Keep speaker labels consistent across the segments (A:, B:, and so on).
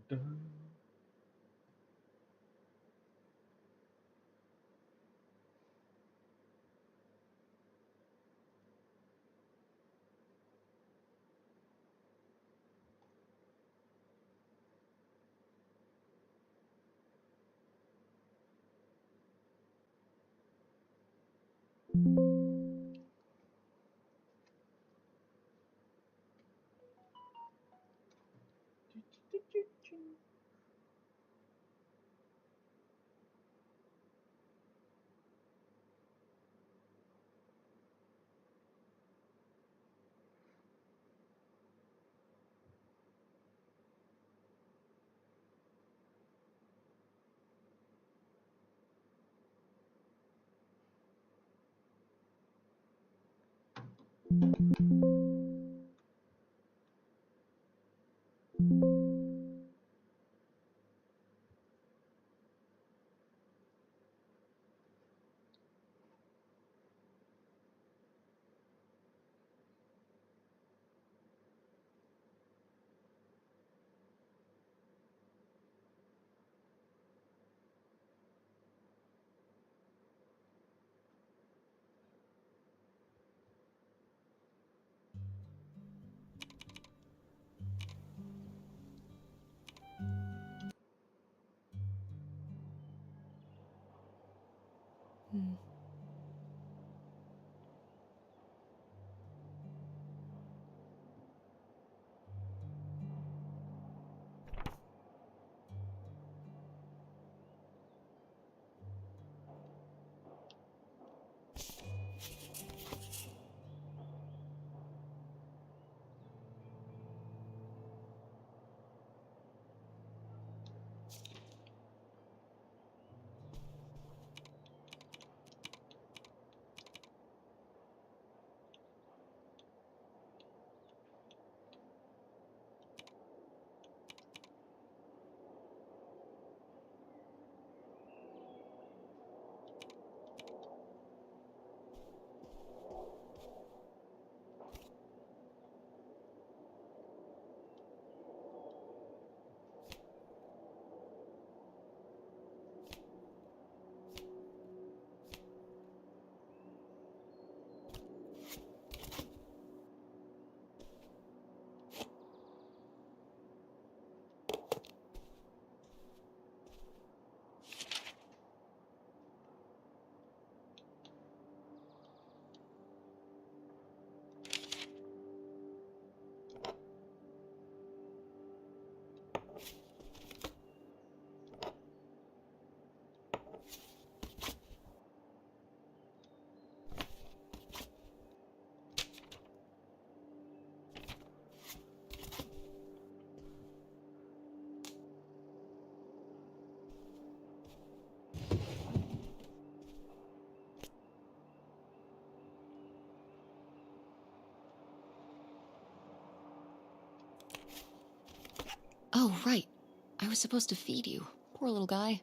A: dun.
B: Hmm. Oh, right. I was supposed to feed you. Poor little guy.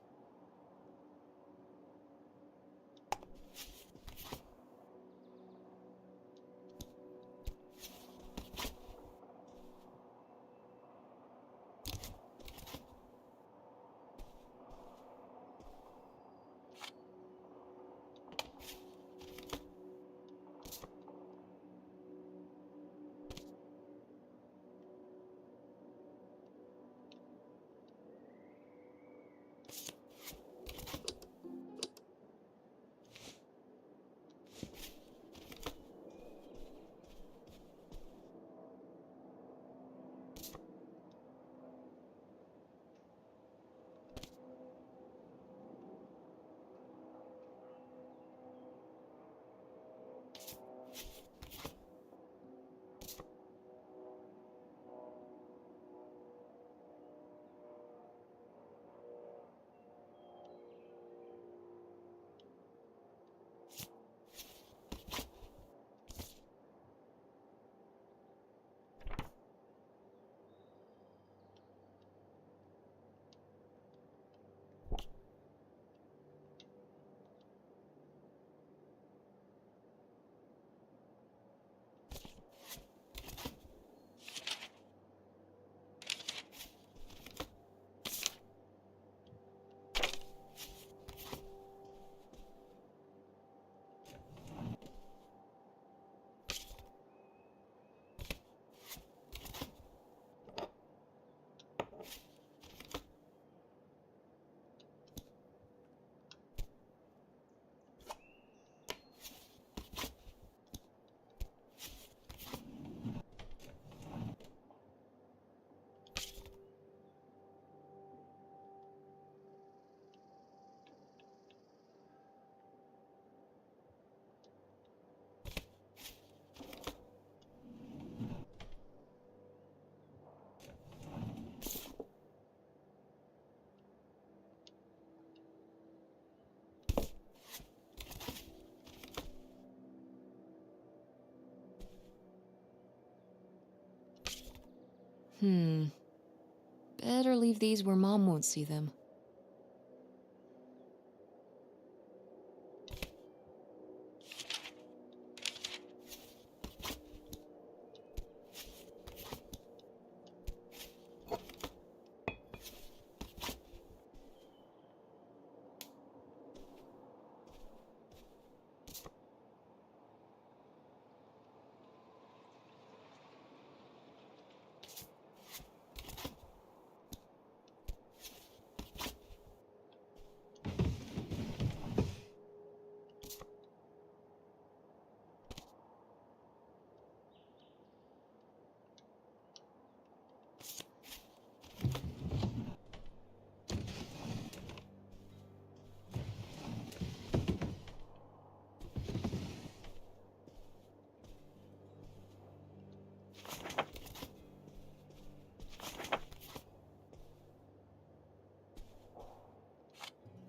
B: Better leave these where Mom won't see them.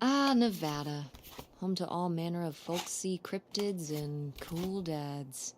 B: Ah, Nevada. Home to all manner of folksy cryptids and cool dads.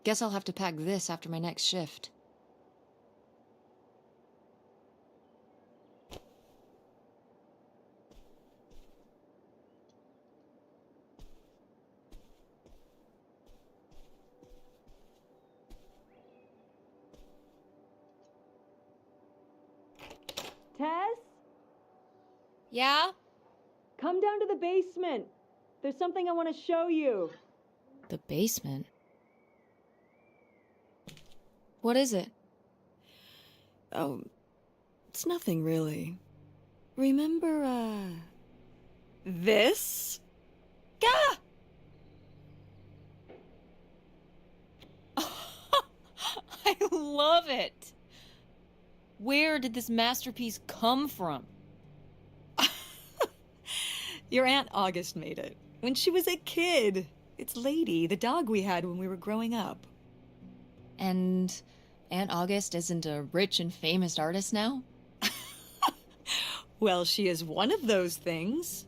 B: Guess I'll have to pack this after my next shift.
A: Tess?
B: Yeah?
A: Come down to the basement. There's something I want to show you.
B: The basement? What is it?
A: Oh, it's nothing really. Remember, this? Gah!
C: I love it! Where did this masterpiece come from?
A: Your Aunt August made it. When she was a kid. It's Lady, the dog we had when we were growing up.
B: And Aunt August isn't a rich and famous artist now?
A: Well, she is one of those things.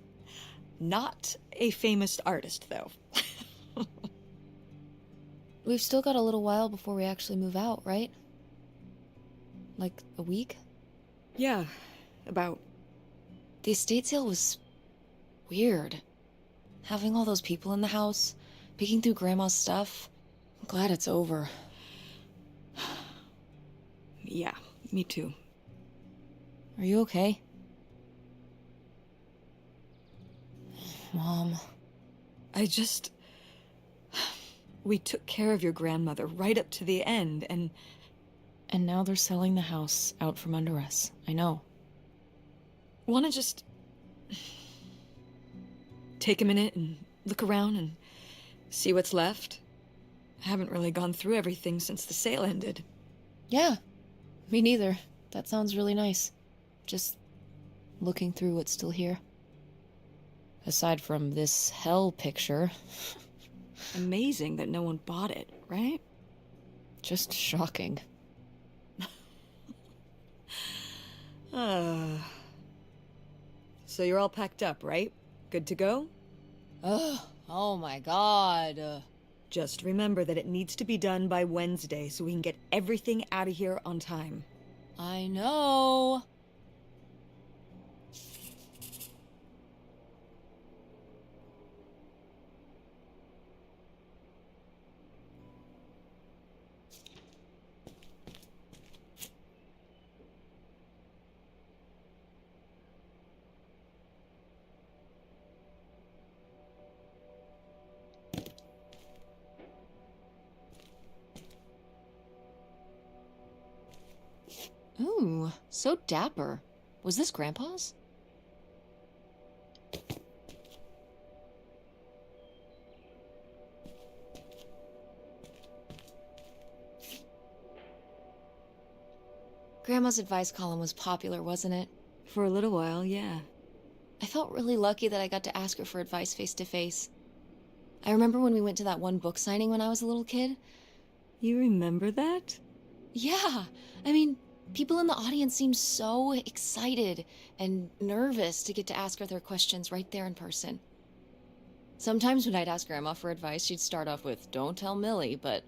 A: Not a famous artist, though.
B: We've still got a little while before we actually move out, right? Like a week?
A: Yeah, about.
B: The estate sale was weird. Having all those people in the house, picking through Grandma's stuff. I'm glad it's over.
A: Yeah, me too.
B: Are you okay? Mom.
A: We took care of your grandmother right up to the end, and
B: now they're selling the house out from under us. I know.
A: wanna just take a minute and look around and see what's left? I haven't really gone through everything since the sale ended.
B: Yeah, me neither. That sounds really nice. Just looking through what's still here. Aside from this hell picture.
A: Amazing that no one bought it, right?
B: Just shocking.
A: So you're all packed up, right? Good to go?
C: Oh my god.
A: Just remember that it needs to be done by Wednesday so we can get everything out of here on time.
C: I know.
B: Ooh, so dapper. Was this Grandpa's? Grandma's advice column was popular, wasn't it?
A: For a little while, yeah.
B: I felt really lucky that I got to ask her for advice face to face. I remember when we went to that one book signing when I was a little kid.
A: You remember that?
B: Yeah, I mean, people in the audience seemed so excited and nervous to get to ask her their questions right there in person. Sometimes when I'd ask Grandma for advice, she'd start off with, "Don't tell Millie," but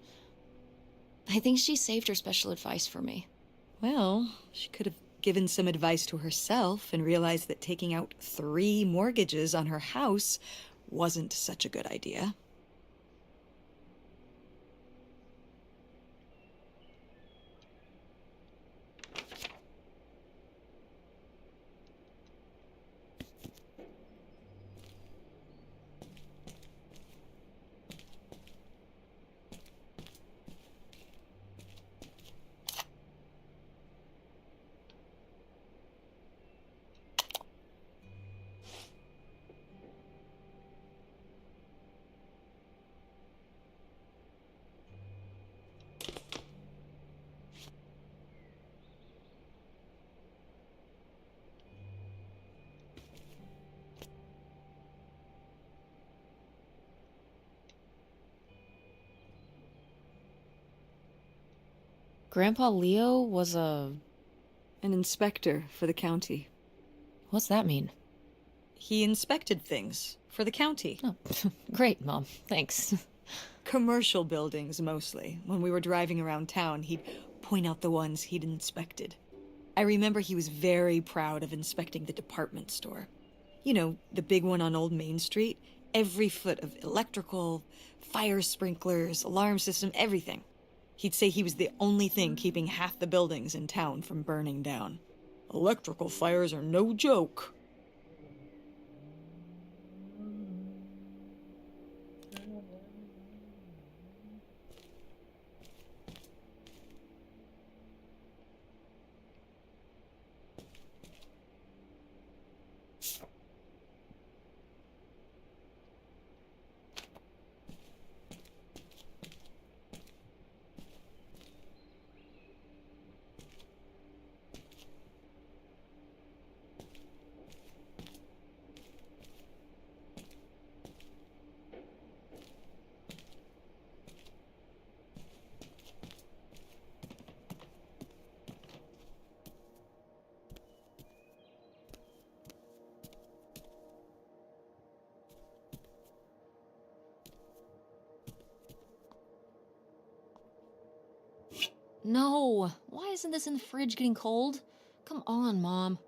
B: I think she saved her special advice for me.
A: Well, she could have given some advice to herself and realized that taking out 3 mortgages on her house wasn't such a good idea.
B: Grandpa Leo was a...
A: An inspector for the county.
B: What's that mean?
A: He inspected things for the county.
B: Oh, great, Mom. Thanks.
A: Commercial buildings, mostly. When we were driving around town, he'd point out the ones he'd inspected. I remember he was very proud of inspecting the department store. You know, the big one on Old Main Street. Every foot of electrical, fire sprinklers, alarm system, everything. He'd say he was the only thing keeping half the buildings in town from burning down. Electrical fires are no joke.
B: No! Why isn't this in the fridge getting cold? Come on, Mom.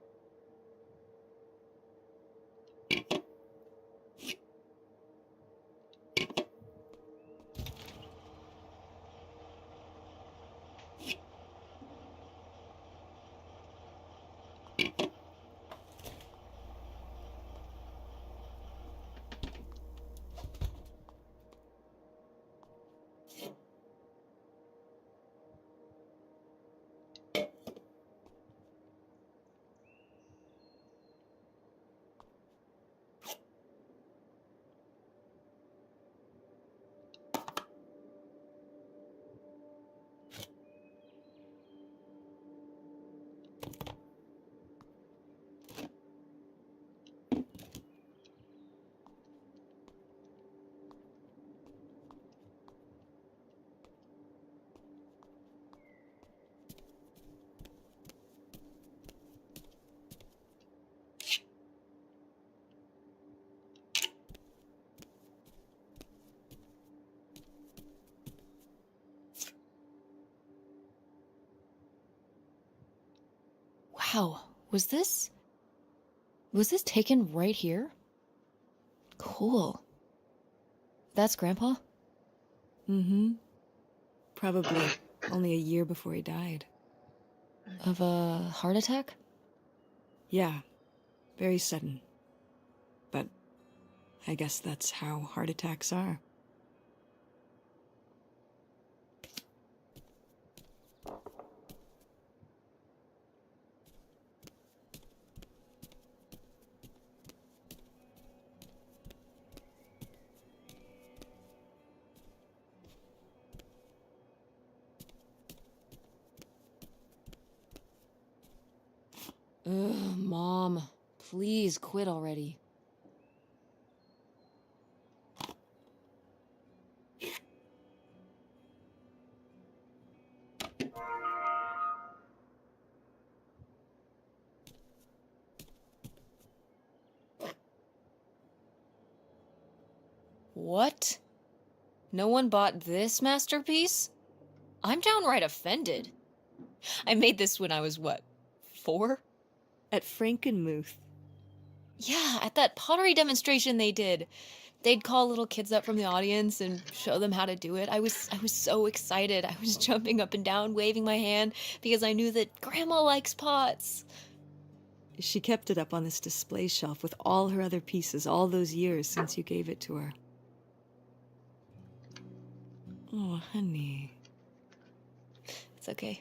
B: Wow, was this taken right here? Cool. That's Grandpa?
A: Mm-hmm. Probably only a year before he died.
B: Of a heart attack?
A: Yeah, very sudden. But I guess that's how heart attacks are.
B: Ugh, Mom. Please quit already. What? No one bought this masterpiece? I'm downright offended. I made this when I was, what, 4?
A: At Frankenmuth.
B: Yeah, at that pottery demonstration they did. They'd call little kids up from the audience and show them how to do it. I was so excited. I was jumping up and down, waving my hand, because I knew that Grandma likes pots.
A: She kept it up on this display shelf with all her other pieces all those years since you gave it to her. Oh, honey.
B: It's okay.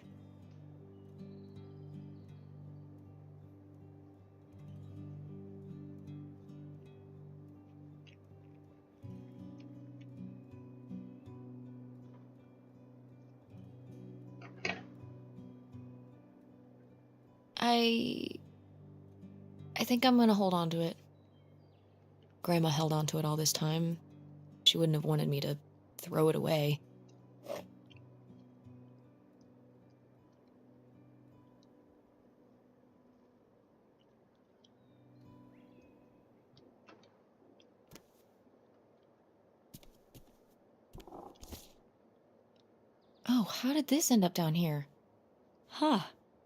B: I think I'm gonna hold on to it. Grandma held on to it all this time. She wouldn't have wanted me to throw it away. Oh, how did this end up down here?
A: Huh.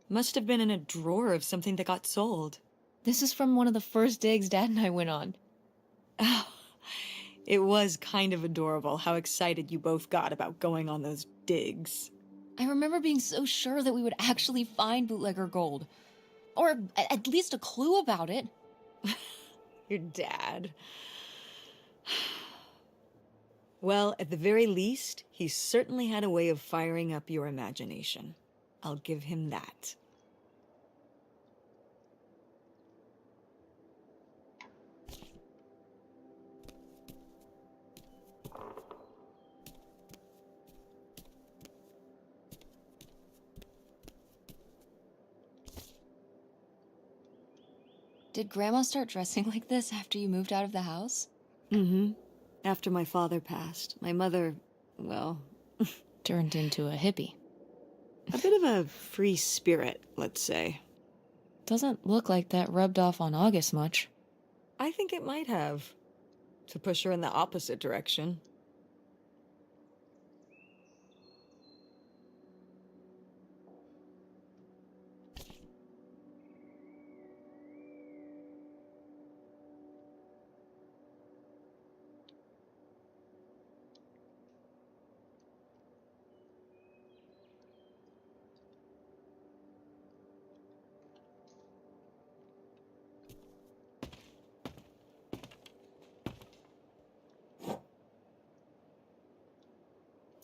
A: Must have been in a drawer of something that got sold.
B: This is from one of the first digs Dad and I went on.
A: Oh, it was kind of adorable how excited you both got about going on those digs.
B: I remember being so sure that we would actually find bootlegger gold. Or at least a clue about it.
A: Your dad. Well, at the very least, he certainly had a way of firing up your imagination. I'll give him that.
B: Did Grandma start dressing like this after you moved out of the house?
A: Mm-hmm. After my father passed, my mother, well,
B: Turned into a hippie.
A: a bit of a free spirit, let's say.
B: Doesn't look like that rubbed off on August much.
A: I think it might have. To push her in the opposite direction.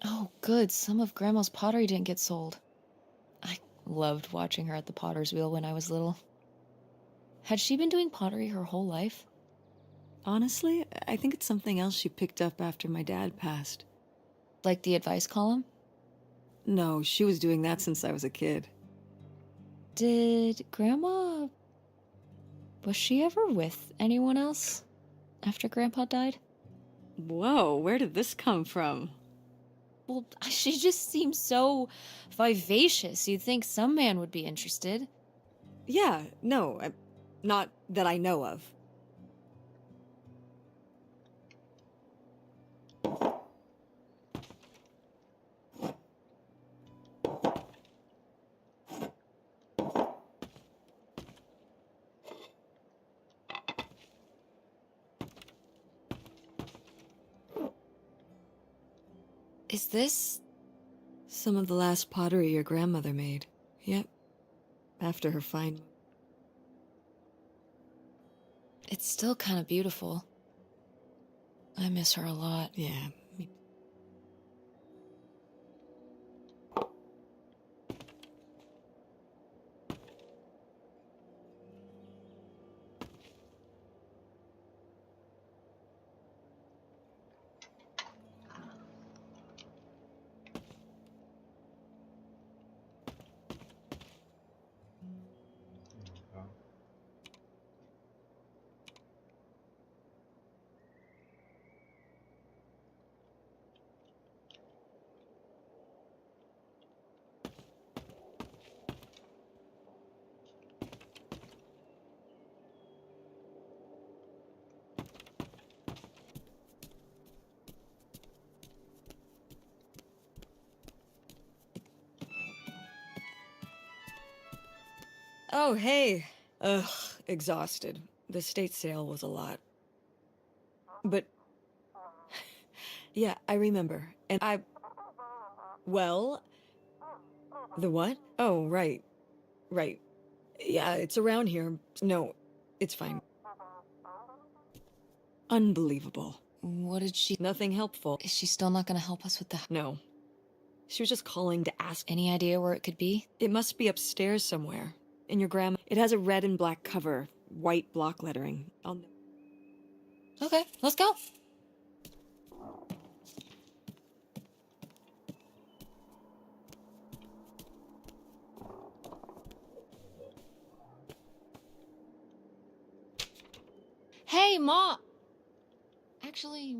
B: Oh, good. Some of Grandma's pottery didn't get sold. I loved watching her at the potter's wheel when I was little. Had she been doing pottery her whole life?
A: Honestly, I think it's something else she picked up after my dad passed.
B: Like the advice column?
A: No, she was doing that since I was a kid.
B: Did Grandma... Was she ever with anyone else after Grandpa died?
A: Whoa, where did this come from?
B: Well, she just seems so vivacious. You'd think some man would be interested.
A: Yeah, no, not that I know of.
B: Is this...
A: Some of the last pottery your grandmother made. Yep. After her fine...
B: It's still kind of beautiful. I miss her a lot.
A: Yeah. Oh, hey. Ugh, exhausted. The state sale was a lot. But... yeah, I remember. And I... Well... The what? Oh, right. Right. Yeah, it's around here. No, it's fine. Unbelievable.
B: What did she...
A: Nothing helpful.
B: Is she still not gonna help us with the...
A: No. She was just calling to ask.
B: Any idea where it could be?
A: It must be upstairs somewhere. In your grandma. It has a red and black cover. White block lettering. I'll...
B: Okay, let's go. Hey, Ma! Actually,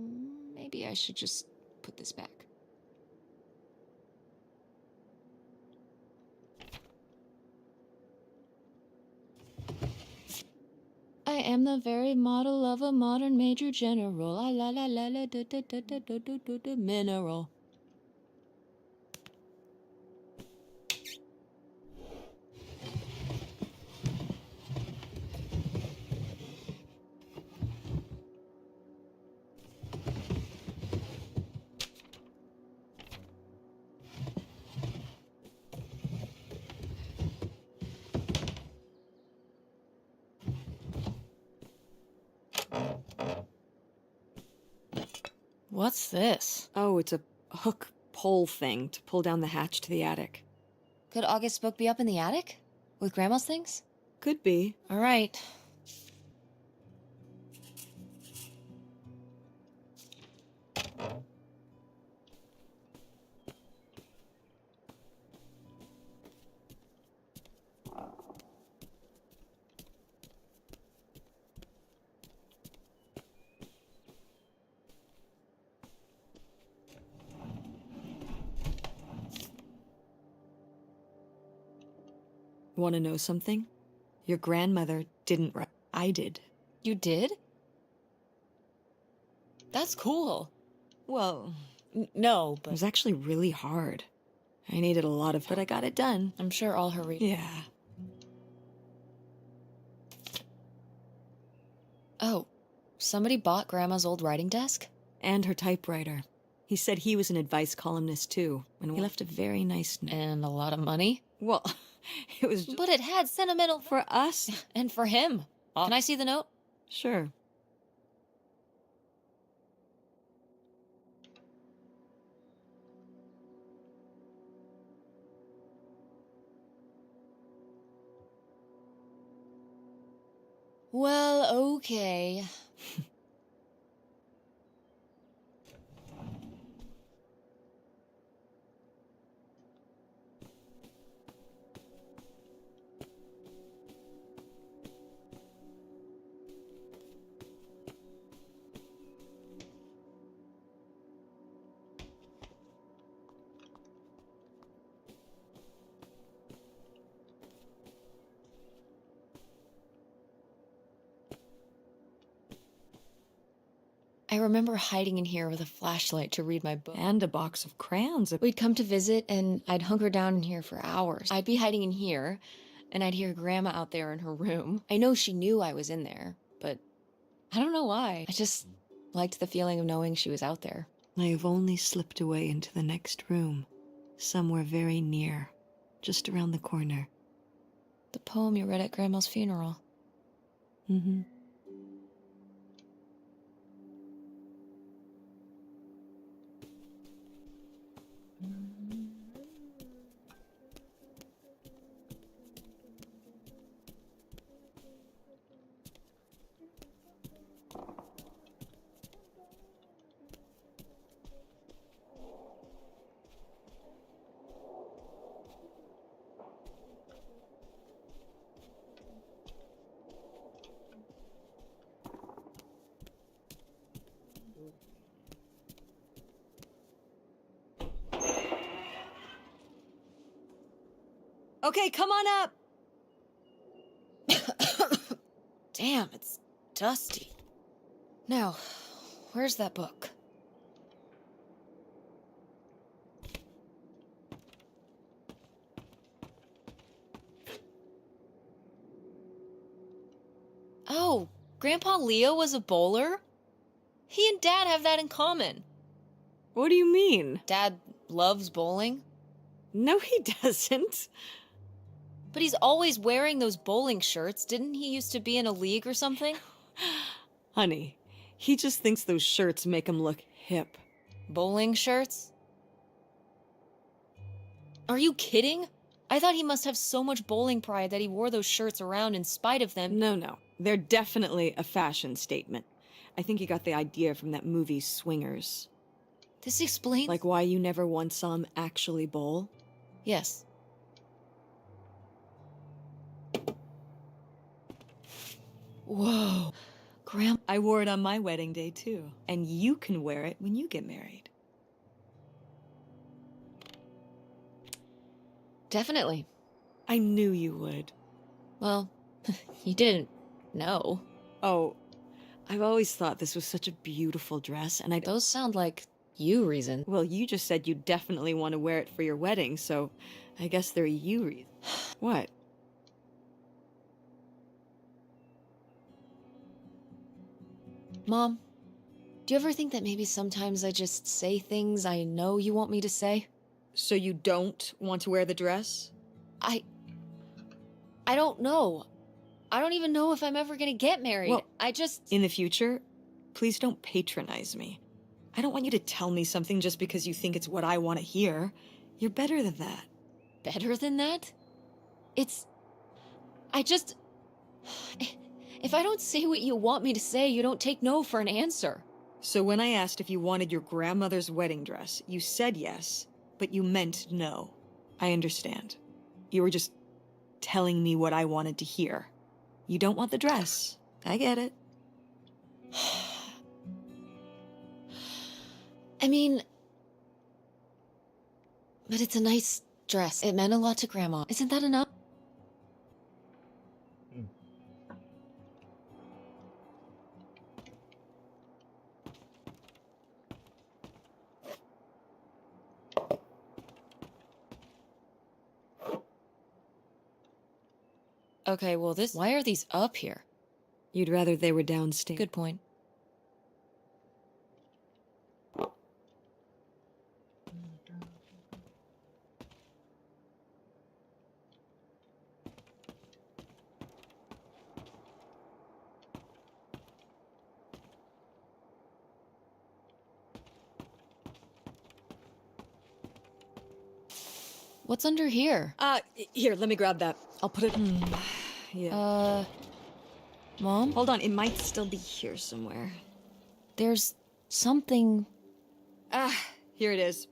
B: maybe I should just put this back. I am the very model of a modern major general. La la la la la da da da da da da da da mineral. What's this?
A: Oh, it's a hook pole thing to pull down the hatch to the attic.
B: Could August's book be up in the attic? With Grandma's things?
A: Could be.
B: All right.
A: Want to know something? Your grandmother didn't write. I did.
B: You did? That's cool.
A: Well,
B: No,
A: it
B: but
A: was actually really hard. I needed a lot of, but I got it done.
B: I'm sure all her reading.
A: Yeah.
B: Oh, somebody bought Grandma's old writing desk?
A: And her typewriter. He said he was an advice columnist too, and he left a very nice note.
B: And a lot of money?
A: Well, it was just
B: But it had sentimental...
A: for us.
B: And for him. Can I see the note?
A: Sure.
B: Well, okay. I remember hiding in here with a flashlight to read my book.
A: And a box of crayons.
B: We'd come to visit, and I'd hunker down in here for hours. I'd be hiding in here, and I'd hear Grandma out there in her room. I know she knew I was in there, but I don't know why. I just liked the feeling of knowing she was out there.
A: I have only slipped away into the next room, somewhere very near, just around the corner.
B: The poem you read at Grandma's funeral.
A: Mm-hmm. Okay, come on up!
B: Damn, it's dusty. Now, where's that book? Oh, Grandpa Leo was a bowler? He and Dad have that in common.
A: What do you mean?
B: Dad loves bowling,
A: No, he doesn't.
B: but he's always wearing those bowling shirts. Didn't he used to be in a league or something?
A: Honey, he just thinks those shirts make him look hip.
B: Bowling shirts? Are you kidding? I thought he must have so much bowling pride that he wore those shirts around in spite of them.
A: No. They're definitely a fashion statement. I think he got the idea from that movie Swingers.
B: This explains...
A: Like why you never once saw him actually bowl?
B: Yes. Whoa.
A: I wore it on my wedding day, too. And you can wear it when you get married.
B: Definitely.
A: I knew you would.
B: Well, you didn't know.
A: Oh, I've always thought this was such a beautiful dress, and
B: Those sound like you reasons.
A: Well, you just said you definitely want to wear it for your wedding, so I guess they're you reasons. What?
B: Mom, do you ever think that maybe sometimes I just say things I know you want me to say?
A: So you don't want to wear the dress?
B: I don't know. I don't even know if I'm ever gonna get married.
A: Well,
B: I just...
A: In the future, please don't patronize me. I don't want you to tell me something just because you think it's what I want to hear. You're better than that.
B: Better than that? I just... If I don't say what you want me to say, you don't take no for an answer.
A: So when I asked if you wanted your grandmother's wedding dress, you said yes, but you meant no. I understand. You were just telling me what I wanted to hear. You don't want the dress. I get it.
B: I mean... But it's a nice dress. It meant a lot to Grandma. Isn't that enough? Okay, well why are these up here?
A: You'd rather they were downstairs.
B: Good point. What's under here?
A: Here, let me grab that. I'll put it... Yeah.
B: Mom?
A: Hold on, it might still be here somewhere.
B: There's something...
A: Here it is.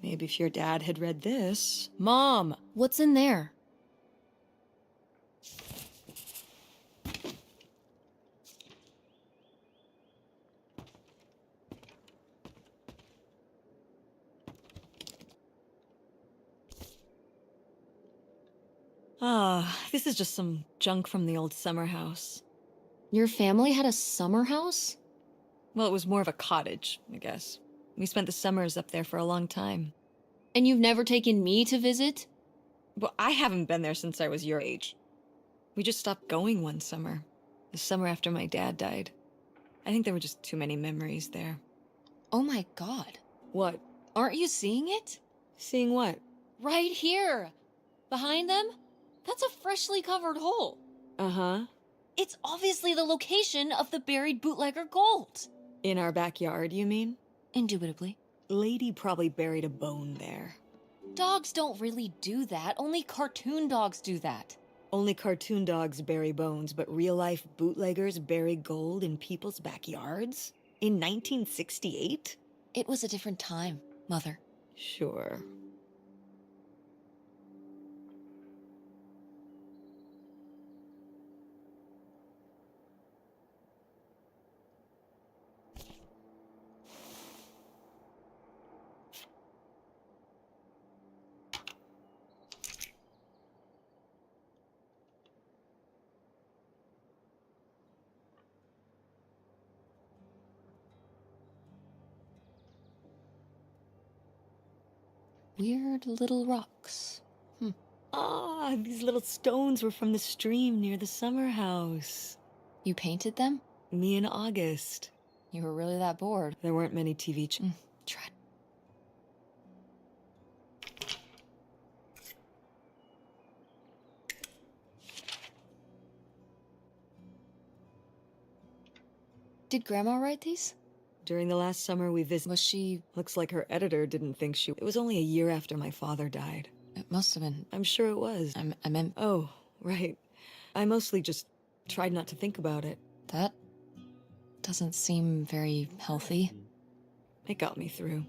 A: Maybe if your dad had read this...
B: Mom! What's in there?
A: This is just some junk from the old summer house.
B: Your family had a summer house?
A: Well, it was more of a cottage, I guess. We spent the summers up there for a long time.
B: And you've never taken me to visit?
A: Well, I haven't been there since I was your age. We just stopped going one summer. The summer after my dad died. I think there were just too many memories there.
B: Oh my god.
A: What?
B: Aren't you seeing it?
A: Seeing what?
B: Right here! Behind them? That's a freshly covered hole.
A: Uh-huh.
B: It's obviously the location of the buried bootlegger gold.
A: In our backyard, you mean?
B: Indubitably.
A: Lady probably buried a bone there.
B: Dogs don't really do that. Only cartoon dogs do that.
A: Only cartoon dogs bury bones, but real-life bootleggers bury gold in people's backyards? In 1968?
B: It was a different time, Mother.
A: Sure.
B: Weird little rocks.
A: Ah, these little stones were from the stream near the summer house.
B: You painted them?
A: Me and August.
B: You were really that bored.
A: There weren't many TV
B: Tread. Did Grandma write these?
A: During the last summer we visited.
B: Was she...
A: Looks like her editor didn't think she... It was only a year after my father died.
B: It must have been...
A: I'm sure it was.
B: I meant...
A: Oh, right. I mostly just tried not to think about it.
B: That doesn't seem very healthy.
A: It got me through.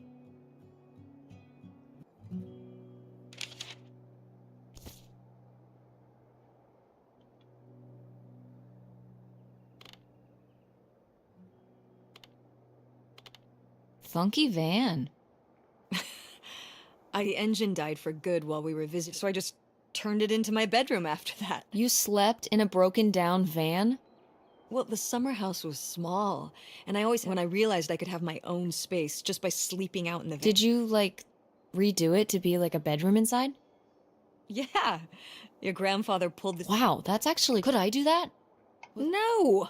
B: Funky van.
A: The engine died for good while we were visiting, so I just turned it into my bedroom after that.
B: You slept in a broken down van?
A: Well, the summer house was small, and when I realized I could have my own space just by sleeping out in the van.
B: Did you, like, redo it to be like a bedroom inside?
A: Yeah. Your grandfather pulled this.
B: Wow, that's actually... Could I do that?
A: No!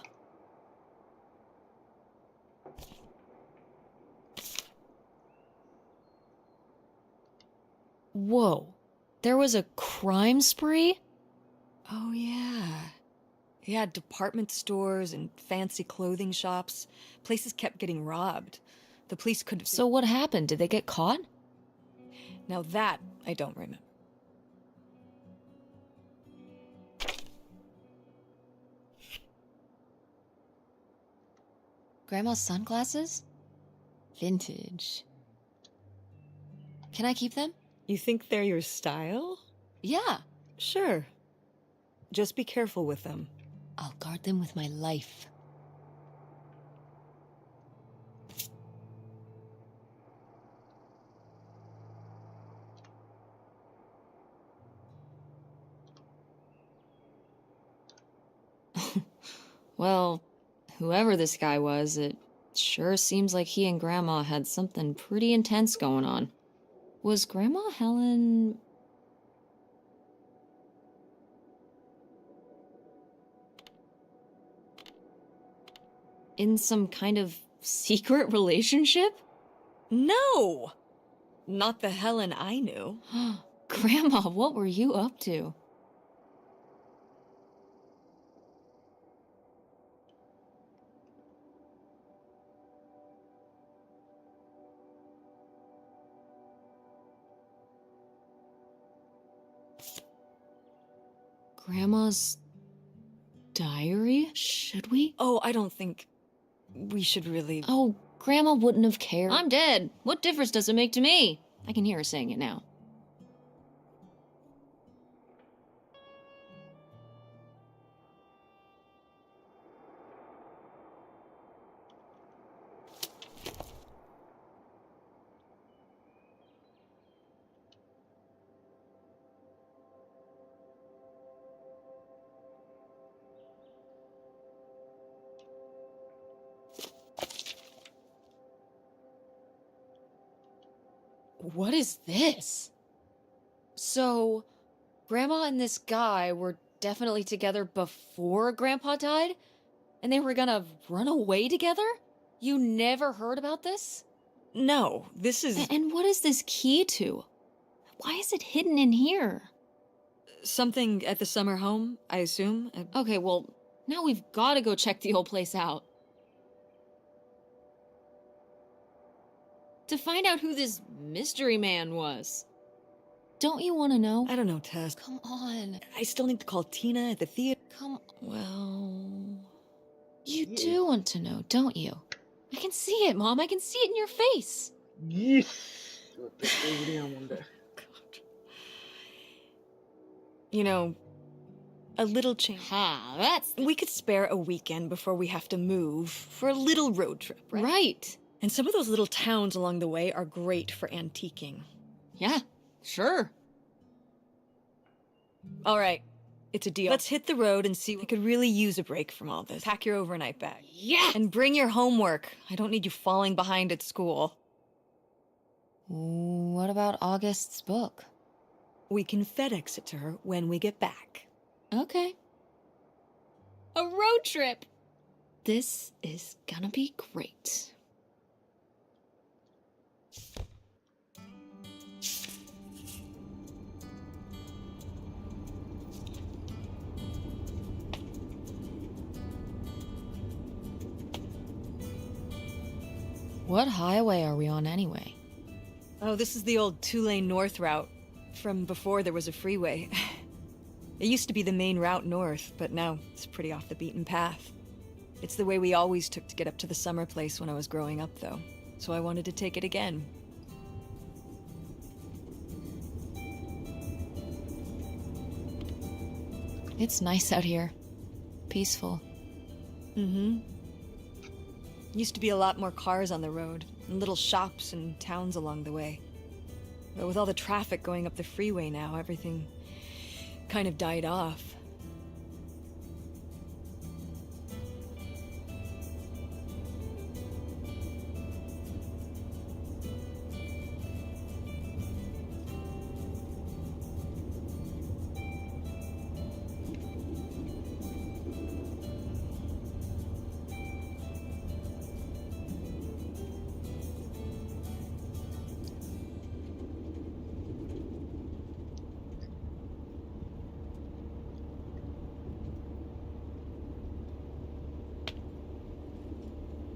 B: Whoa. There was a crime spree?
A: Oh, yeah. Yeah, department stores and fancy clothing shops. Places kept getting robbed. The police could have...
B: So what happened? Did they get caught?
A: Now that, I don't remember.
B: Grandma's sunglasses? Vintage. Can I keep them?
A: You think they're your style?
B: Yeah.
A: Sure. Just be careful with them.
B: I'll guard them with my life. Well, whoever this guy was, it sure seems like he and Grandma had something pretty intense going on. Was Grandma Helen... in some kind of secret relationship?
A: No! Not the Helen I knew.
B: Grandma, what were you up to? Grandma's diary? Should we?
A: Oh, I don't think we should really...
B: Oh, Grandma wouldn't have cared. I'm dead. What difference does it make to me? I can hear her saying it now. What is this? So, Grandma and this guy were definitely together before Grandpa died? And they were gonna run away together? You never heard about this?
A: No, this is
B: And what is this key to? Why is it hidden in here?
A: something at the summer home, I assume.
B: Okay, well, now we've got to go check the old place out. To find out who this mystery man was. Don't you want to know?
A: I don't know, Tess.
B: Come on.
A: I still need to call Tina at the theater.
B: Come.
A: Well...
B: You do want to know, don't you? I can see it, Mom. I can see it in your face.
D: Yes. God.
A: You know, a little change.
B: Ha, that's
A: We could spare a weekend before we have to move for a little road trip, right?
B: right.
A: And some of those little towns along the way are great for antiquing.
B: Yeah, sure.
A: All right, it's a deal. Let's hit the road and see. We could really use a break from all this. Pack your overnight bag.
B: Yeah.
A: And bring your homework. I don't need you falling behind at school.
B: What about August's book?
A: We can FedEx it to her when we get back.
B: Okay. A road trip. This is gonna be great. What highway are we on anyway?
A: Oh, this is the old two-lane north route from before there was a freeway. It used to be the main route north, but now it's pretty off the beaten path. It's the way we always took to get up to the summer place when I was growing up, though. So I wanted to take it again.
B: It's nice out here. Peaceful.
A: Mm-hmm. Used to be a lot more cars on the road, and little shops and towns along the way. But with all the traffic going up the freeway now, everything kind of died off.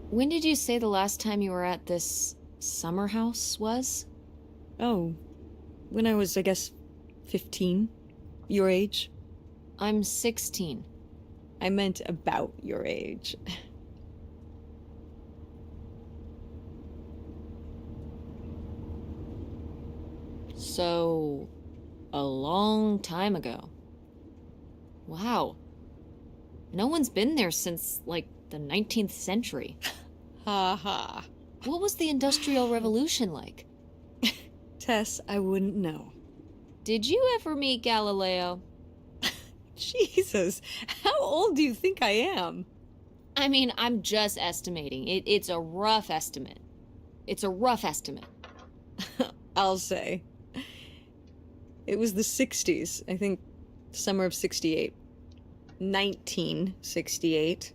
B: When did you say the last time you were at this summer house was?
A: Oh, when I was, I guess, 15? Your age?
B: I'm 16.
A: I meant about your age.
B: So, a long time ago. Wow. No one's been there since, like, the 19th century.
A: Ha ha.
B: What was the Industrial Revolution like?
A: Tess, I wouldn't know.
B: Did you ever meet Galileo?
A: Jesus, how old do you think I am?
B: I mean, I'm just estimating. It's a rough estimate. It's a rough estimate.
A: I'll say. It was the 60s, I think, summer of 68. 1968.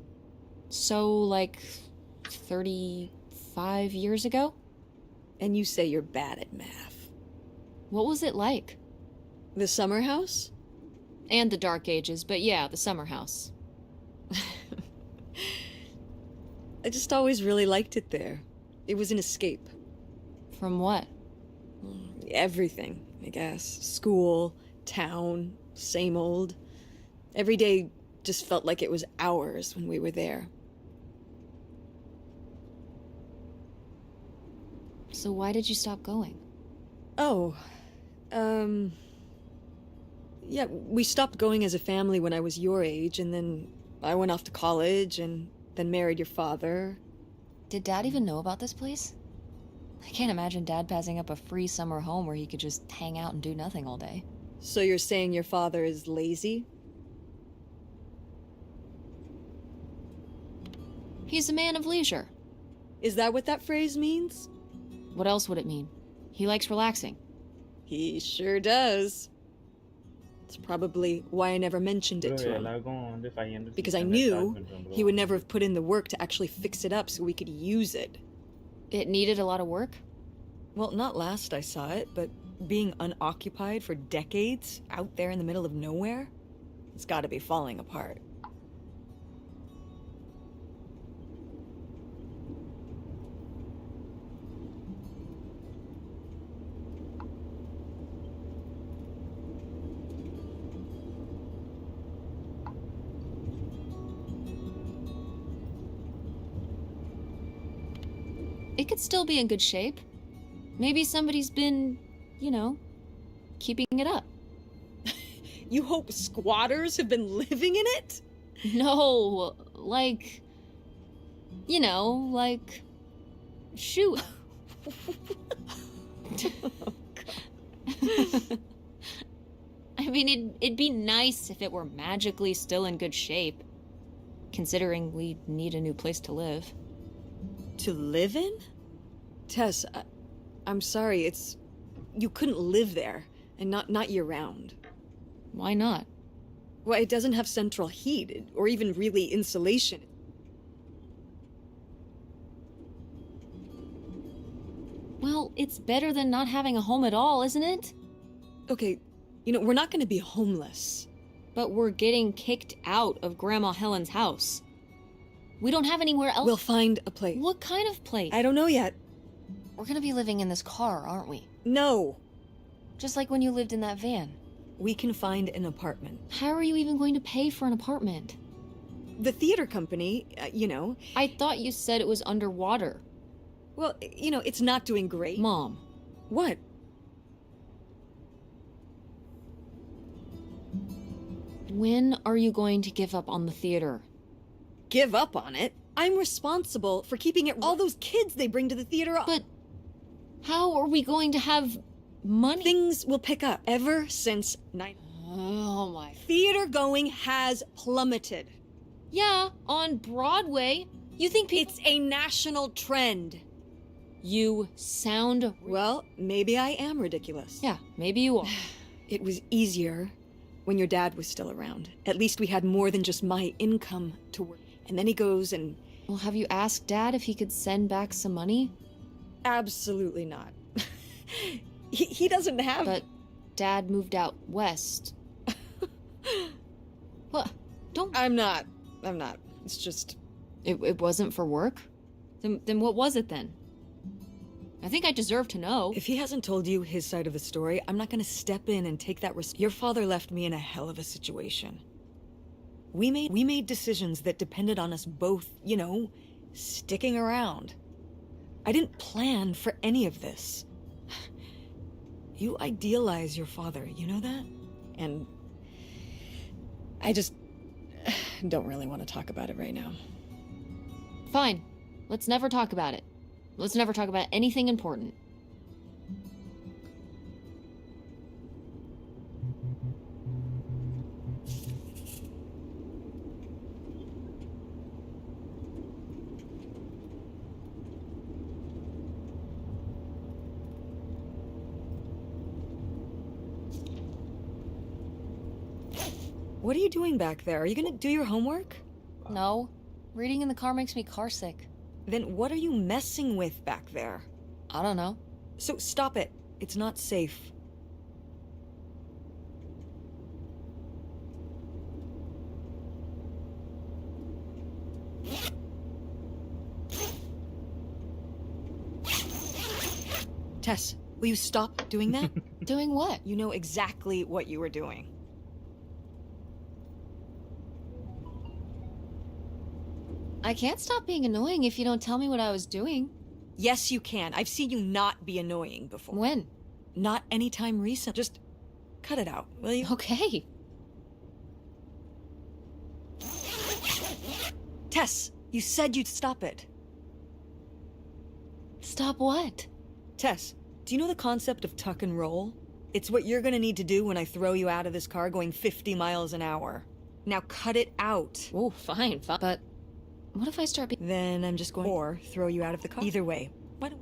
B: So, like, 35 years ago?
A: And you say you're bad at math.
B: What was it like?
A: The summer house?
B: And the Dark Ages, but yeah, the summer house.
A: I just always really liked it there. It was an escape.
B: From what?
A: Everything, I guess. School, town, same old. Every day just felt like it was hours when we were there.
B: So why did you stop going?
A: Oh, yeah, we stopped going as a family when I was your age, and then I went off to college, and then married your father.
B: Did Dad even know about this place? I can't imagine Dad passing up a free summer home where he could just hang out and do nothing all day.
A: So you're saying your father is lazy?
B: He's a man of leisure.
A: Is that what that phrase means?
B: What else would it mean? He likes relaxing.
A: He sure does. It's probably why I never mentioned it to him. Because I knew he would never have put in the work to actually fix it up so we could use it.
B: It needed a lot of work?
A: Well, not last I saw it, but being unoccupied for decades out there in the middle of nowhere, it's gotta be falling apart.
B: It could still be in good shape. Maybe somebody's been, you know, keeping it up.
A: You hope squatters have been living in it?
B: No, like, you know, like, shoot. I mean, it'd be nice if it were magically still in good shape, considering we need a new place to live.
A: To live in? Tess, I'm sorry, you couldn't live there, and not year-round.
B: Why not?
A: Well, it doesn't have central heat, or even really insulation.
B: Well, it's better than not having a home at all, isn't it?
A: Okay, we're not gonna be homeless.
B: But we're getting kicked out of Grandma Helen's house. We don't have anywhere else.
A: We'll find a place.
B: What kind of place?
A: I don't know yet.
B: We're gonna be living in this car, aren't we?
A: No.
B: Just like when you lived in that van.
A: We can find an apartment.
B: How are you even going to pay for an apartment?
A: The theater company,
B: I thought you said it was underwater.
A: well, it's not doing great.
B: Mom,
A: What?
B: when are you going to give up on the theater?
A: Give up on it? I'm responsible for keeping it. All those kids they bring to the theater.
B: But how are we going to have money?
A: Things will pick up. Ever since
B: Oh my.
A: theater going has plummeted.
B: Yeah, on Broadway. You think people.
A: It's a national trend.
B: You sound.
A: Well, maybe I am ridiculous.
B: Yeah, maybe you are.
A: It was easier when your dad was still around. At least we had more than just my income to work. And then he goes and...
B: Well, have you asked Dad if he could send back some money?
A: Absolutely not. he doesn't have...
B: But Dad moved out west. What? Don't.
A: I'm not. It's just...
B: It wasn't for work? Then what was it then? I think I deserve to know.
A: If he hasn't told you his side of the story, I'm not gonna step in and take that risk. Your father left me in a hell of a situation. We made decisions that depended on us both, sticking around. I didn't plan for any of this. You idealize your father, you know that? And I just don't really want to talk about it right now.
B: Fine. Let's never talk about it. Let's never talk about anything important.
A: What are you doing back there? Are you gonna do your homework?
B: No. Reading in the car makes me carsick.
A: Then what are you messing with back there?
B: I don't know.
A: So stop it. It's not safe. Tess, will you stop doing that?
B: Doing what?
A: You know exactly what you were doing.
B: I can't stop being annoying if you don't tell me what I was doing.
A: Yes, you can. I've seen you not be annoying before.
B: When?
A: Not anytime recent. Just cut it out, will you?
B: Okay.
A: Tess, you said you'd stop it.
B: Stop what?
A: Tess, do you know the concept of tuck and roll? It's what you're gonna need to do when I throw you out of this car going 50 miles an hour. Now cut it out.
B: Oh, fine. But what if I start being...
A: Then I'm just going or throw you out of the car. Either way. Why don't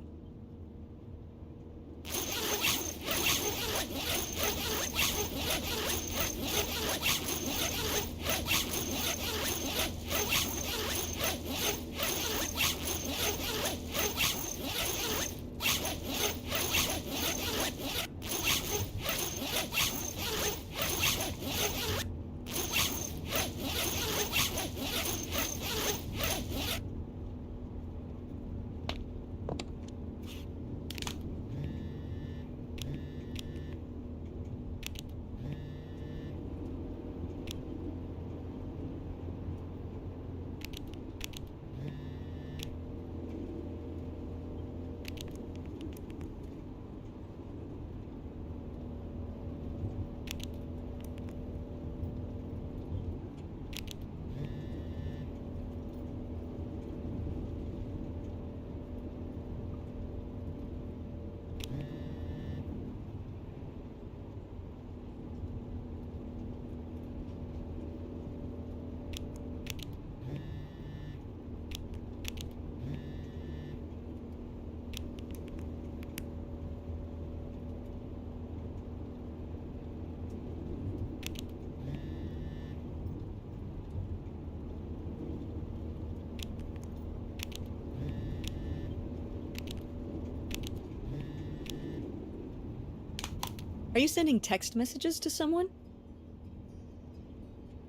A: Are you sending text messages to someone?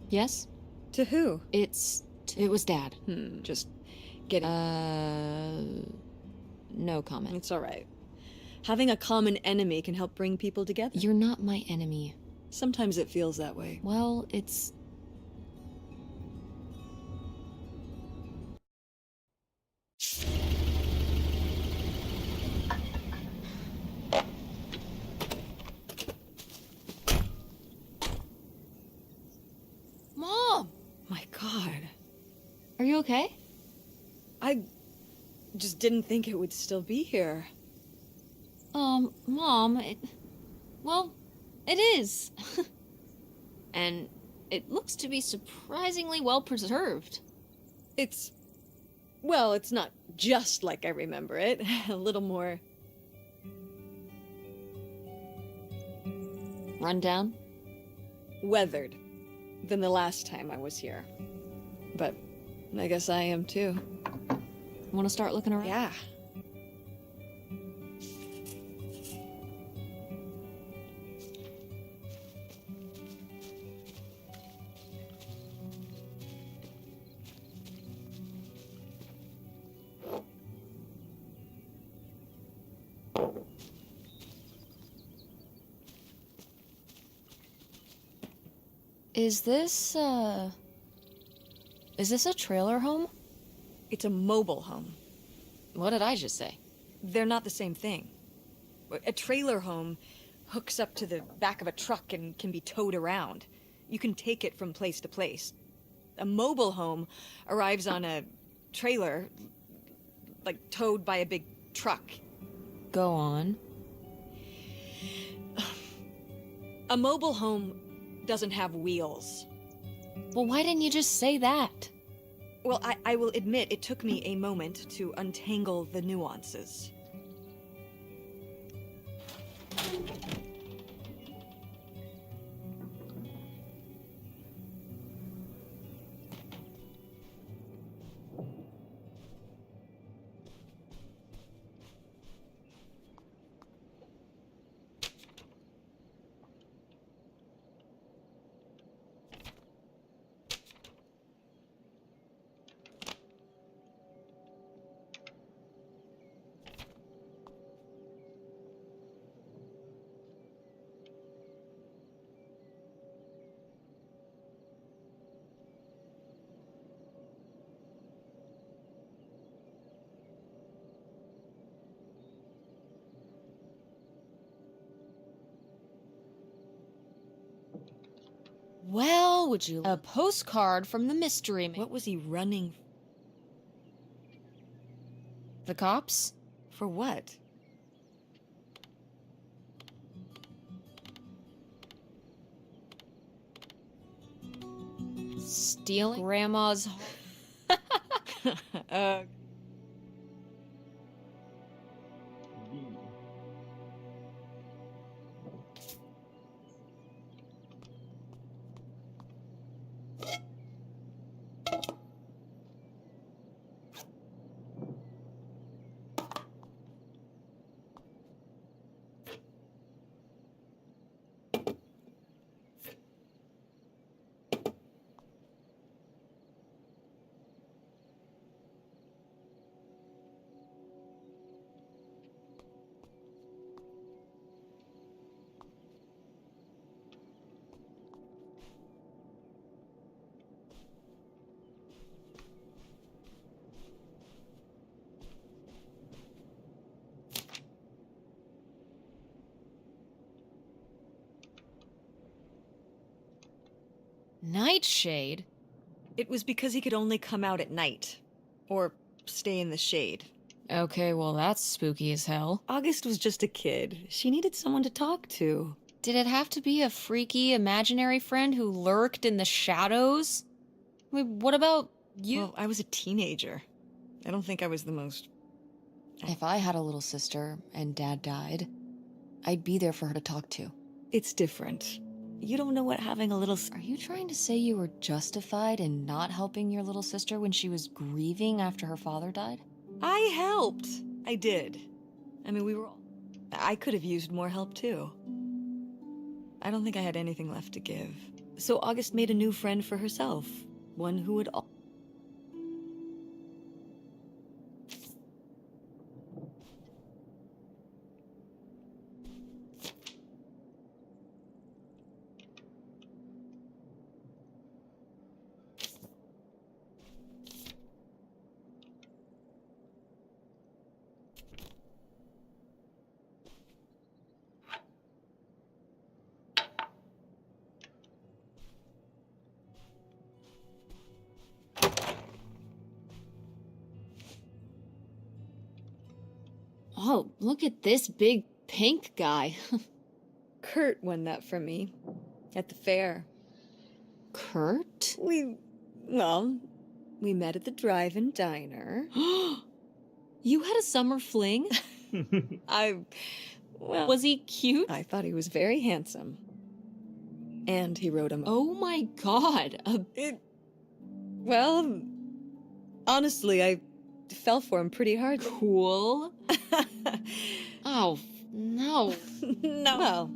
B: Yes?
A: To who?
B: It was Dad.
A: Just getting...
B: No comment.
A: It's alright. Having a common enemy can help bring people together.
B: You're not my enemy.
A: Sometimes it feels that way.
B: Well, it's... Mom!
A: My god.
B: Are you okay?
A: I just didn't think it would still be here.
B: Mom, well, it is. And it looks to be surprisingly well preserved.
A: Well, it's not just like I remember it. A little more...
B: Rundown?
A: weathered than the last time I was here. But I guess I am too.
B: Want to start looking around?
A: Yeah.
B: Is this a trailer home?
A: It's a mobile home.
B: What did I just say?
A: They're not the same thing. A trailer home hooks up to the back of a truck and can be towed around. You can take it from place to place. A mobile home arrives on a trailer, like towed by a big truck.
B: Go on.
A: A mobile home doesn't have wheels.
B: Well, why didn't you just say that?
A: Well, I will admit it took me a moment to untangle the nuances.
B: Well, would you... A postcard from the mystery man.
A: What was he running
B: The cops?
A: for? What?
B: Stealing Grandma's...
A: uh,
B: Nightshade?
A: it was because he could only come out at night. Or stay in the shade.
B: Okay, well that's spooky as hell.
A: August was just a kid. She needed someone to talk to.
B: Did it have to be a freaky imaginary friend who lurked in the shadows? I mean, what about you?
A: Well, I was a teenager. I don't think I was the most...
B: If I had a little sister and Dad died, I'd be there for her to talk to.
A: It's different. You don't know what having a little...
B: Are you trying to say you were justified in not helping your little sister when she was grieving after her father died?
A: I helped. I did. I mean, we were all... I could have used more help, too. I don't think I had anything left to give. So August made a new friend for herself. One who would...
B: Oh, look at this big pink guy.
A: Kurt won that from me. At the fair.
B: Kurt?
A: We met at the drive-in diner.
B: You had a summer fling? Was he cute?
A: I thought he was very handsome. And he rode him.
B: Oh my god.
A: Well, honestly, I fell for him pretty hard.
B: Cool. Oh, no.
A: No. Well,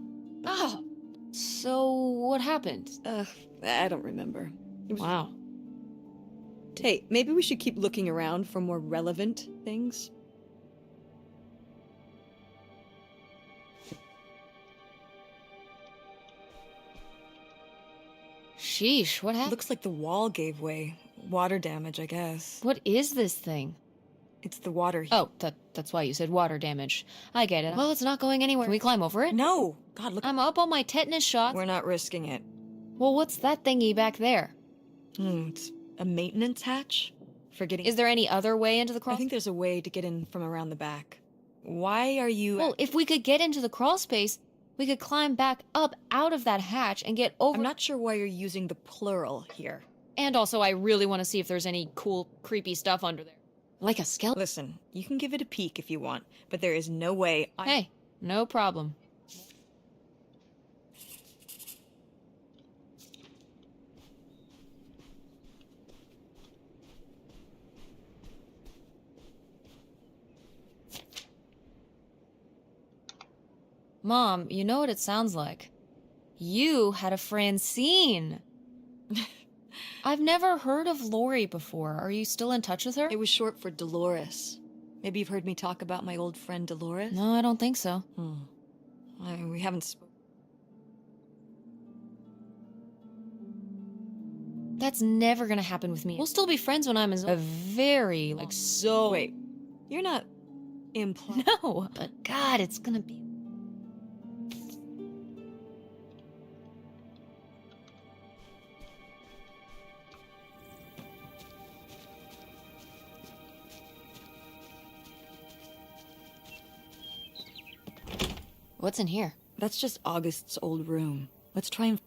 B: Oh. So, what happened?
A: I don't remember.
B: Wow.
A: Hey, maybe we should keep looking around for more relevant things.
B: Sheesh, what happened?
A: Looks like the wall gave way. Water damage, I guess.
B: What is this thing?
A: It's the water.
B: Oh, that's why you said water damage. I get it. Well, it's not going anywhere. Can we climb over it?
A: No! God, look.
B: I'm up on my tetanus shots.
A: We're not risking it.
B: Well, what's that thingy back there?
A: It's a maintenance hatch? For getting...
B: Is there any other way into the
A: I
B: crawl?
A: think there's a way to get in from around the back. Why are you...
B: Well, if we could get into the crawl space, we could climb back up out of that hatch and get over...
A: I'm not sure why you're using the plural here.
B: And also, I really want to see if there's any cool, creepy stuff under there. Like a skeleton.
A: Listen, you can give it a peek if you want, but there is no way
B: Hey, no problem. Mom, you know what it sounds like? You had a Francine. I've never heard of Lori before. Are you still in touch with her?
A: It was short for Dolores. Maybe you've heard me talk about my old friend Dolores?
B: No, I don't think so.
A: We haven't
B: That's never gonna happen with me. We'll still be friends when I'm a very, like, so...
A: Wait, you're not implying...
B: No, but God, it's gonna be... What's in here?
A: That's just August's old room. Let's try and...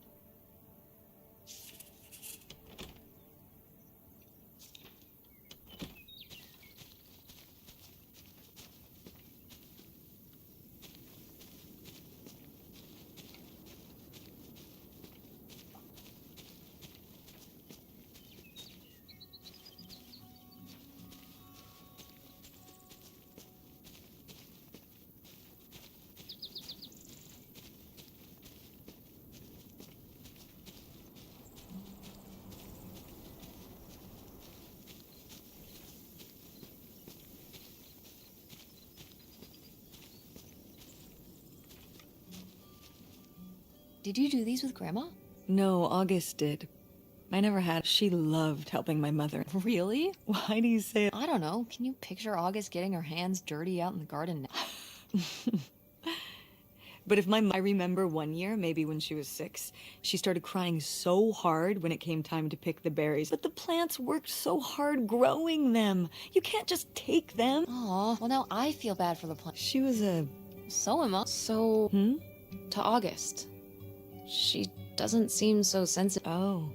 B: Did you do these with Grandma?
A: No, August did. I never had. She loved helping my mother.
B: Really?
A: Why do you say it?
B: I don't know. Can you picture August getting her hands dirty out in the garden now?
A: But if I remember one year, maybe when she was 6, she started crying so hard when it came time to pick the berries. But the plants worked so hard growing them. You can't just take them.
B: Aw, well now I feel bad for the plant.
A: She was a...
B: So am I. So, to August. She doesn't seem so sensitive.
A: Oh.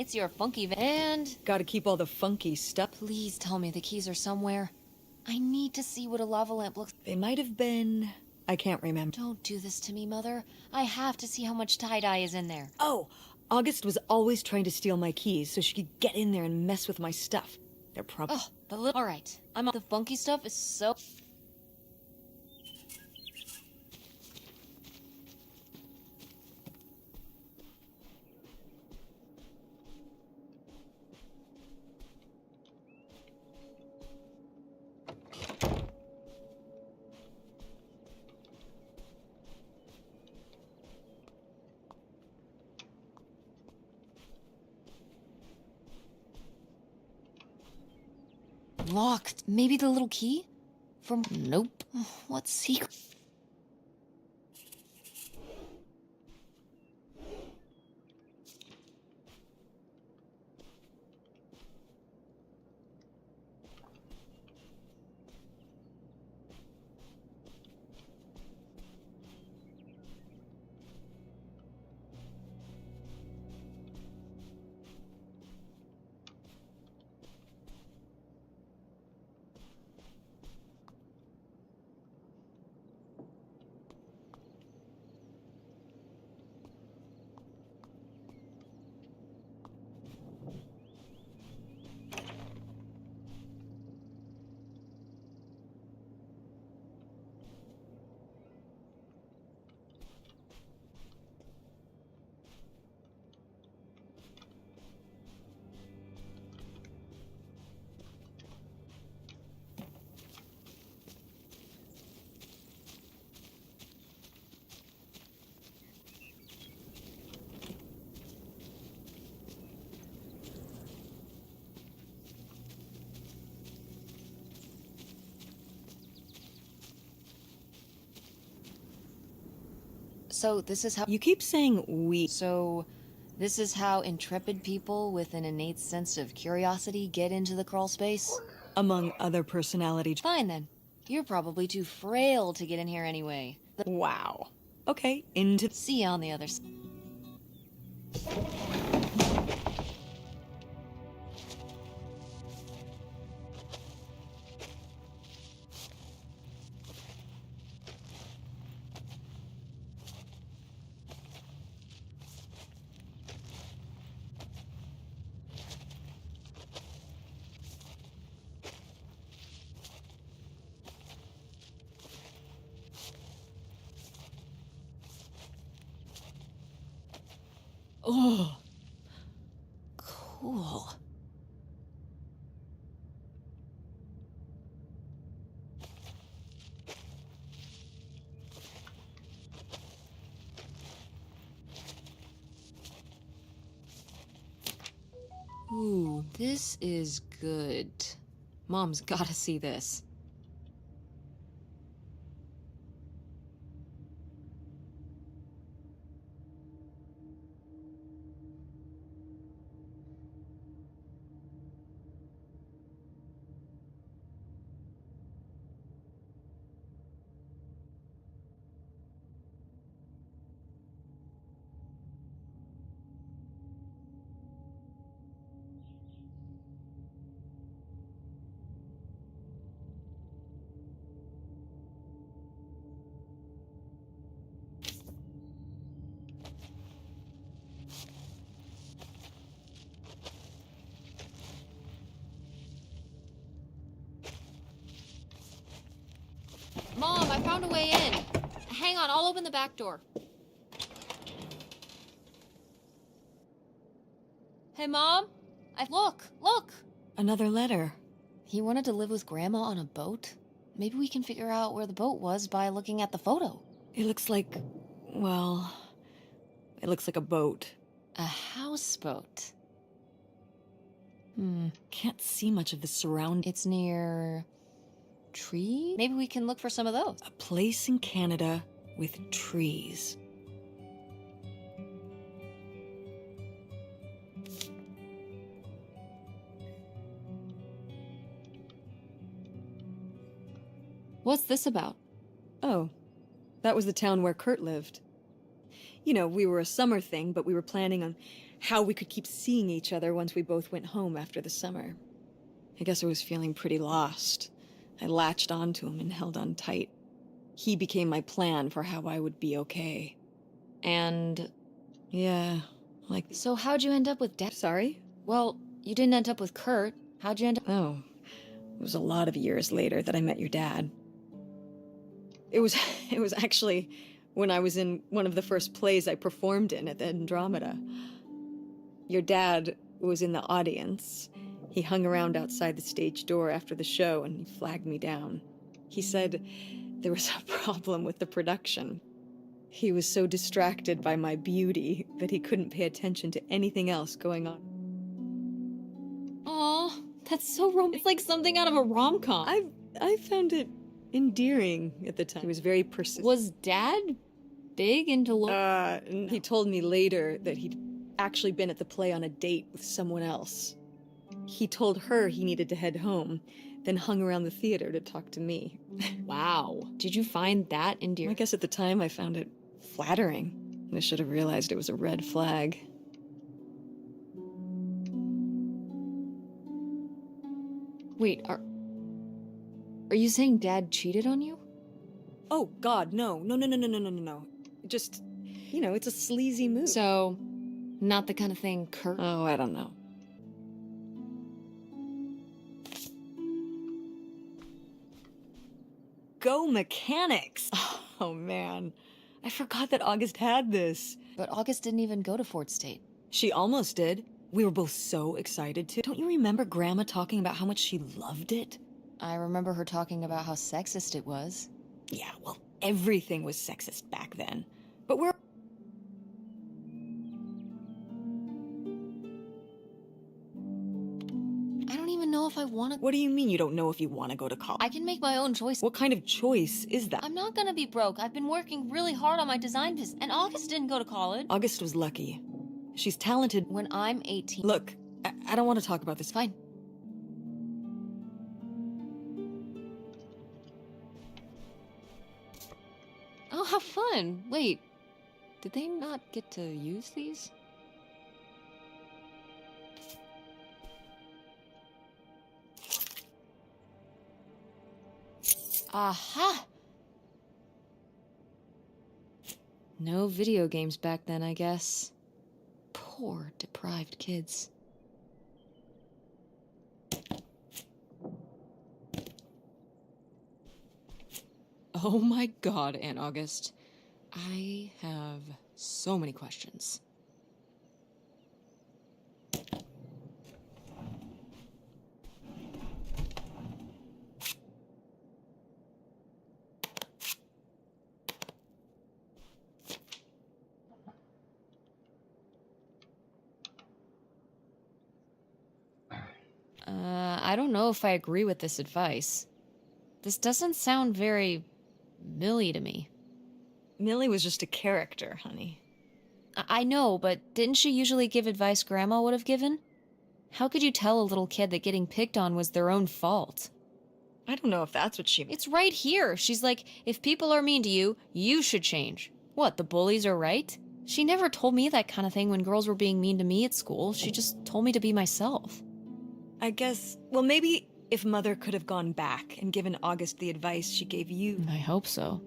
B: It's your funky and
A: Gotta keep all the funky stuff.
B: please tell me the keys are somewhere. I need to see what a lava lamp looks.
A: They might have been... I can't remember.
B: Don't do this to me, Mother. I have to see how much tie-dye is in there.
A: Oh, August was always trying to steal my keys so she could get in there and mess with my stuff. They're probably...
B: Oh, the little... Alright, the funky stuff is so... Locked. Maybe the little key? From... Nope. What secret? So this is how...
A: You keep saying we...
B: So, this is how intrepid people with an innate sense of curiosity get into the crawl space?
A: Among other personality...
B: Fine then. You're probably too frail to get in here anyway.
A: Wow. Okay, into...
B: See you on the other side. Oh, cool. Ooh, this is good. Mom's gotta see this. Mom, I found a way in. Hang on, I'll open the back door. Hey, Mom? Look!
A: Another letter.
B: He wanted to live with Grandma on a boat? Maybe we can figure out where the boat was by looking at the photo.
A: It looks like... well... It looks like a boat.
B: A houseboat.
A: Can't see much of the surround...
B: It's near... tree? Maybe we can look for some of those.
A: A place in Canada with trees.
B: What's this about?
A: Oh, that was the town where Kurt lived. You know, we were a summer thing, but we were planning on how we could keep seeing each other once we both went home after the summer. I guess I was feeling pretty lost. I latched onto him and held on tight. He became my plan for how I would be okay.
B: And
A: Yeah, like...
B: so how'd you end up with Dad?
A: Sorry?
B: Well, you didn't end up with Kurt. How'd you end up?
A: Oh, it was a lot of years later that I met your dad. It was actually when I was in one of the first plays I performed in at the Andromeda. Your dad was in the audience. He hung around outside the stage door after the show and he flagged me down. He said there was a problem with the production. He was so distracted by my beauty that he couldn't pay attention to anything else going on.
B: Aw, that's so romantic. It's like something out of a rom-com.
A: I found it endearing at the time. He was very persistent.
B: Was Dad big into
A: And he told me later that he'd actually been at the play on a date with someone else. He told her he needed to head home, then hung around the theater to talk to me.
B: Wow. Did you find that
A: I
B: endearing?
A: guess at the time I found it flattering. I should have realized it was a red flag.
B: Wait, are you saying Dad cheated on you?
A: Oh, God, no. No. Just, it's a sleazy move.
B: So, not the kind of thing Kurt...
A: Oh, I don't know. Go Mechanics! Oh, man. I forgot that August had this.
B: But August didn't even go to Fort State.
A: She almost did. We were both so excited to. Don't you remember Grandma talking about how much she loved it?
B: I remember her talking about how sexist it was.
A: Yeah, well, everything was sexist back then. But we're...
B: I don't even know if I want to...
A: What do you mean you don't know if you want to go to college?
B: I can make my own choice.
A: What kind of choice is that?
C: I'm not gonna be broke. I've been working really hard on my design business, and August didn't go to college.
A: August was lucky. She's talented.
B: When I'm 18...
A: Look, I don't want to talk about this.
B: Fine. Oh, how fun. Wait, did they not get to use these? Aha! No video games back then, I guess. Poor, deprived kids. Oh my god, Aunt August. I have so many questions. I don't know if I agree with this advice. This doesn't sound very Millie to me.
A: Millie was just a character, honey.
B: I know, but didn't she usually give advice Grandma would have given? How could you tell a little kid that getting picked on was their own fault?
A: I don't know if that's what she...
B: It's right here. She's like, if people are mean to you, you should change. What, the bullies are right? She never told me that kind of thing when girls were being mean to me at school. She just told me to be myself.
A: I guess... Well, maybe if Mother could have gone back and given August the advice she gave you...
B: I hope so.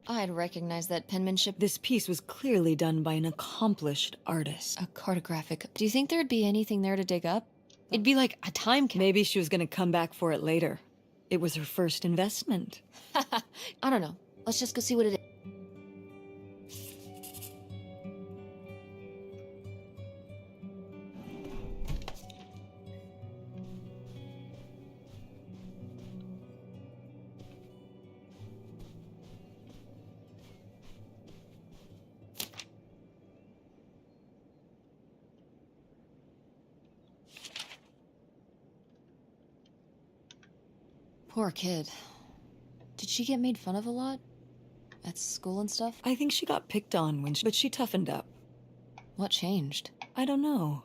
B: I'd recognize that penmanship.
A: This piece was clearly done by an accomplished artist.
B: A cartographic. Do you think there'd be anything there to dig up? It'd be like a time capsule.
A: Maybe she was going to come back for it later. It was her first investment.
B: I don't know. Let's just go see what it is. Poor kid. Did she get made fun of a lot? at school and stuff?
A: I think she got picked on but she toughened up.
B: What changed?
A: I don't know.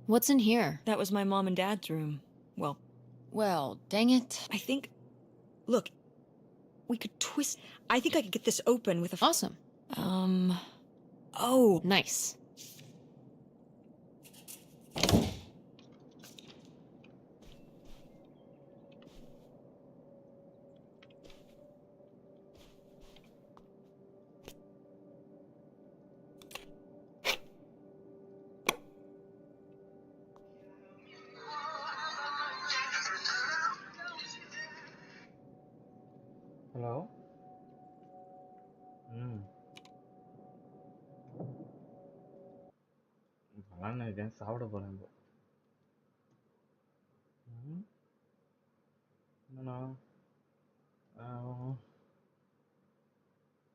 B: What's in here?
A: That was my mom and dad's room.
B: Well, dang it.
A: I think... Look, we could twist... I think I could get this open with a...
B: Awesome.
A: Oh,
B: Nice.
D: Hello ம் இப்போலாம் நினைக்கிறேன் சாப்பிட போகிறேன் இப்போ என்னண்ணா